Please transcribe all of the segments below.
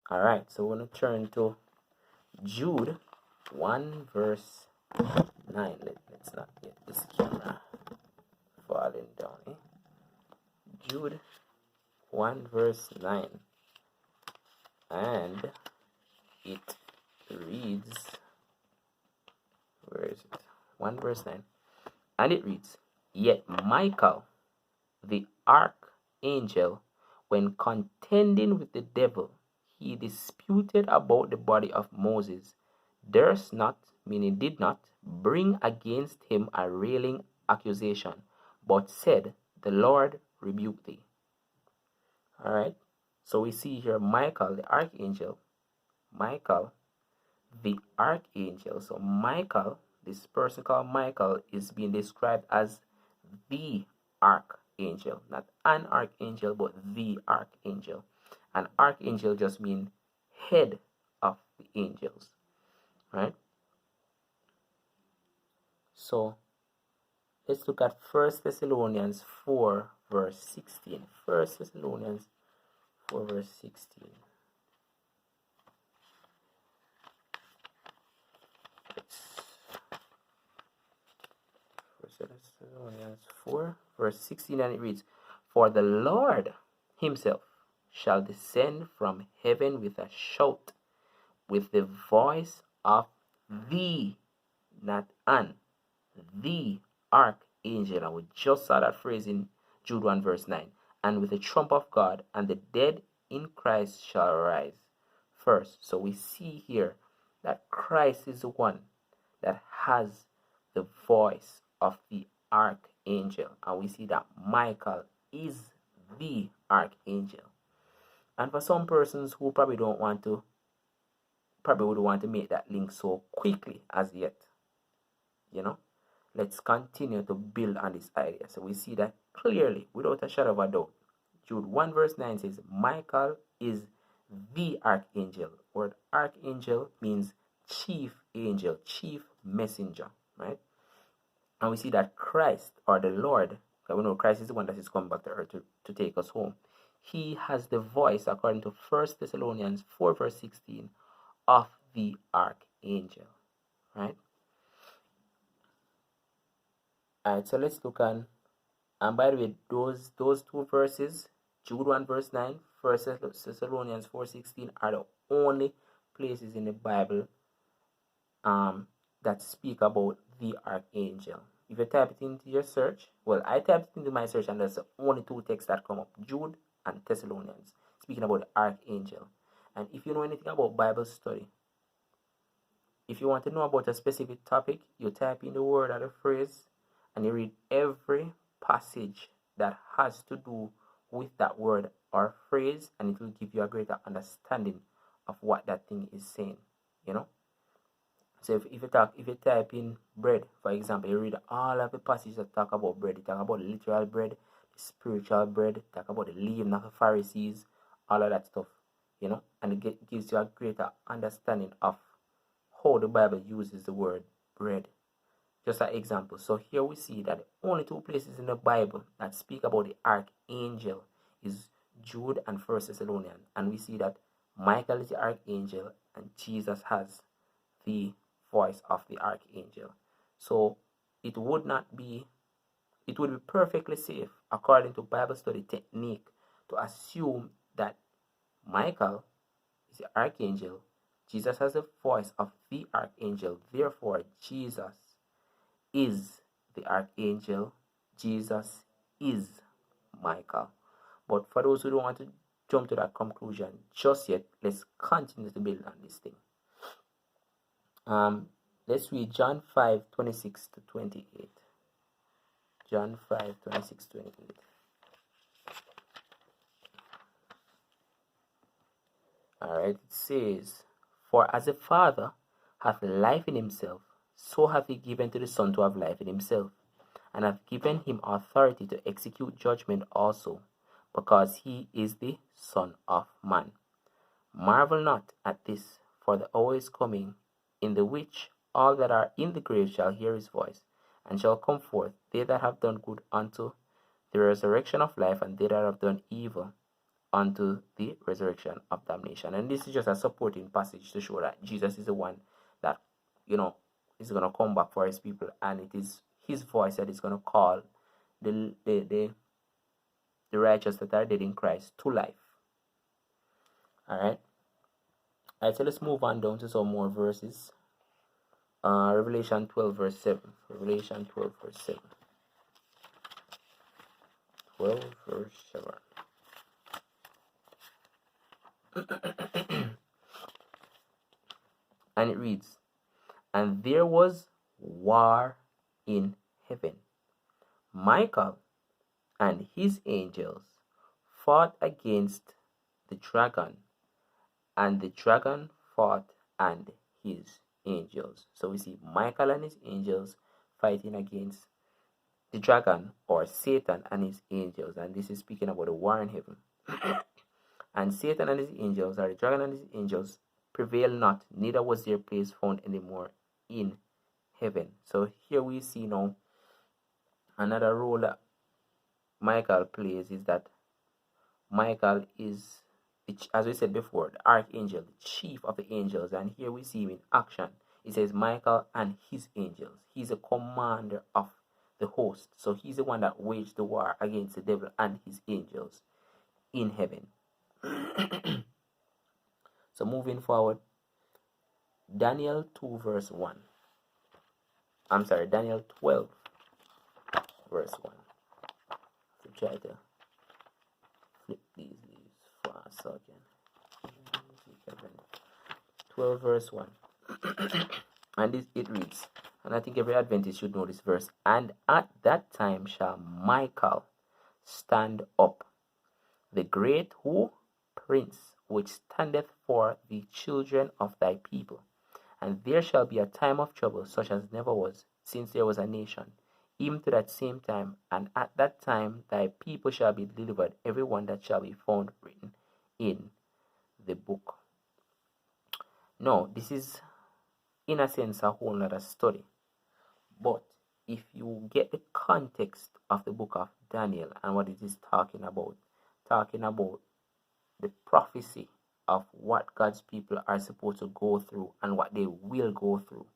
Alright, so we're going to turn to Jude 1 verse 9. Let's not get this camera falling down. Jude 1 verse 9. And it reads, where is it? 1 verse 9. And it reads, Yet Michael, the archangel, when contending with the devil, he disputed about the body of Moses, durst not, meaning did not, bring against him a railing accusation, but said, The Lord rebuke thee. Alright, so we see here Michael, the archangel. Michael, the archangel. So Michael, this person called Michael, is being described as the archangel, not an archangel, but the archangel. An archangel just means head of the angels, right? So let's look at 1 Thessalonians 4 verse 16. 1 Thessalonians 4 verse 16. 1 Thessalonians 4 verse 16, and it reads, For the Lord himself shall descend from heaven with a shout, with the voice of the, not an, the archangel. And we just saw that phrase in Jude 1 verse 9. And with the trump of God, and the dead in Christ shall rise first. So we see here that Christ is the one that has the voice of the archangel. And we see that Michael is the archangel. And for some persons who probably would want to make that link so quickly as yet, let's continue to build on this idea. So we see that clearly, without a shadow of a doubt. Jude 1 verse 9 says, Michael is the archangel. Word archangel means chief angel, chief messenger, right? And we see that Christ, or the Lord, because we know Christ is the one that is coming back to earth to take us home. He has the voice, according to 1 Thessalonians 4 verse 16, of the archangel, right? Alright, so let's look on, and by the way, those two verses, Jude 1 verse 9, 1 Thessalonians 4:16, are the only places in the Bible that speak about the archangel. If you type it into your search, well, I typed it into my search, and that's the only two texts that come up, Jude and Thessalonians, speaking about the archangel. And if you know anything about Bible study, if you want to know about a specific topic, you type in the word or the phrase, and you read every passage that has to do with that word or phrase, and it will give you a greater understanding of what that thing is saying, So if you type in bread, for example, you read all of the passages that talk about bread. You talk about literal bread, the spiritual bread, talk about the leaven of the Pharisees, all of that stuff, and it gives you a greater understanding of how the Bible uses the word bread. Just an example. So here we see that the only two places in the Bible that speak about the archangel is Jude and 1 Thessalonians. And we see that Michael is the archangel and Jesus has the voice of the archangel. So it would be perfectly safe, according to Bible study technique, to assume that Michael is the archangel, Jesus has the voice of the archangel, therefore Jesus is the archangel, Jesus is Michael. But for those who don't want to jump to that conclusion just yet, let's continue to build on this thing. Let's read John 5:26 to 28. John 5:26 to 28. Alright, it says, For as the Father hath life in himself, so hath he given to the Son to have life in himself, and hath given him authority to execute judgment also, because he is the Son of Man. Marvel not at this, for the hour is coming, in the which all that are in the grave shall hear his voice, and shall come forth, they that have done good unto the resurrection of life, and they that have done evil unto the resurrection of damnation. And this is just a supporting passage to show that Jesus is the one that, is going to come back for his people, and it is his voice that is going to call the righteous that are dead in Christ to life. Alright. Alright, so let's move on down to some more verses. Revelation 12 verse 7. Revelation 12 verse 7. 12 verse 7. And it reads, "And there was war in heaven. Michael and his angels fought against the dragon, and the dragon fought and his angels." So we see Michael and his angels fighting against the dragon, or Satan and his angels, and this is speaking about the war in heaven. And Satan and his angels, or the dragon and his angels, prevailed not, neither was their place found anymore in heaven. So here we see now another role that Michael plays is that Michael is, as we said before, the archangel, the chief of the angels, and here we see him in action. It says Michael and his angels. He's a commander of the host, so he's the one that waged the war against the devil and his angels in heaven. So moving forward, Daniel 2 verse 1. I'm sorry, Daniel 12 verse 1. So try to flip these leaves fast so I can. 12 verse 1. And it reads, and I think every Adventist should know this verse. "And at that time shall Michael stand up, the great who? Prince, which standeth for the children of thy people. And there shall be a time of trouble, such as never was, since there was a nation, even to that same time. And at that time thy people shall be delivered, every one that shall be found written in the book." No, this is in a sense a whole other study. But if you get the context of the book of Daniel and what it is talking about the prophecy of what God's people are supposed to go through and what they will go through,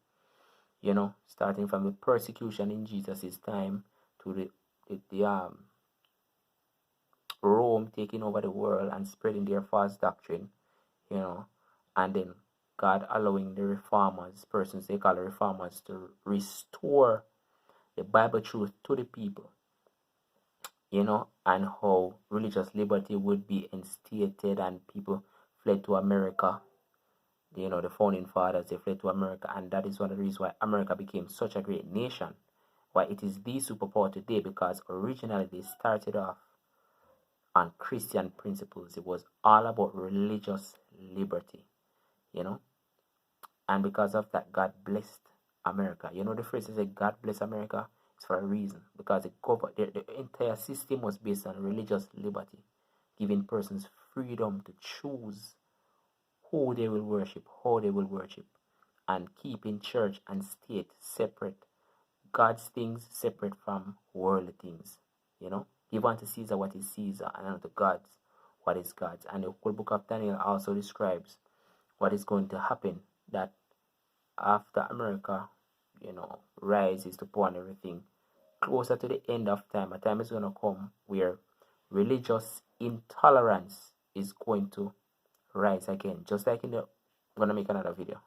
starting from the persecution in Jesus' time to the Rome taking over the world and spreading their false doctrine, and then God allowing the reformers, persons they call the reformers, to restore the Bible truth to the people, and how religious liberty would be instated and people fled to America. The founding fathers, they fled to America, and that is one of the reasons why America became such a great nation, why it is the superpower today, because originally they started off on Christian principles. It was all about religious liberty, and because of that, God blessed America. The phrase is like God bless America. It's for a reason, because the entire system was based on religious liberty, giving persons freedom to choose who they will worship, how they will worship, and keeping church and state separate, God's things separate from worldly things. Give unto Caesar what is Caesar, and unto God what is God's. And the whole book of Daniel also describes what is going to happen, that after America, rises to power and everything, closer to the end of time, a time is going to come where religious intolerance is going to rise again. Just like I'm going to make another video.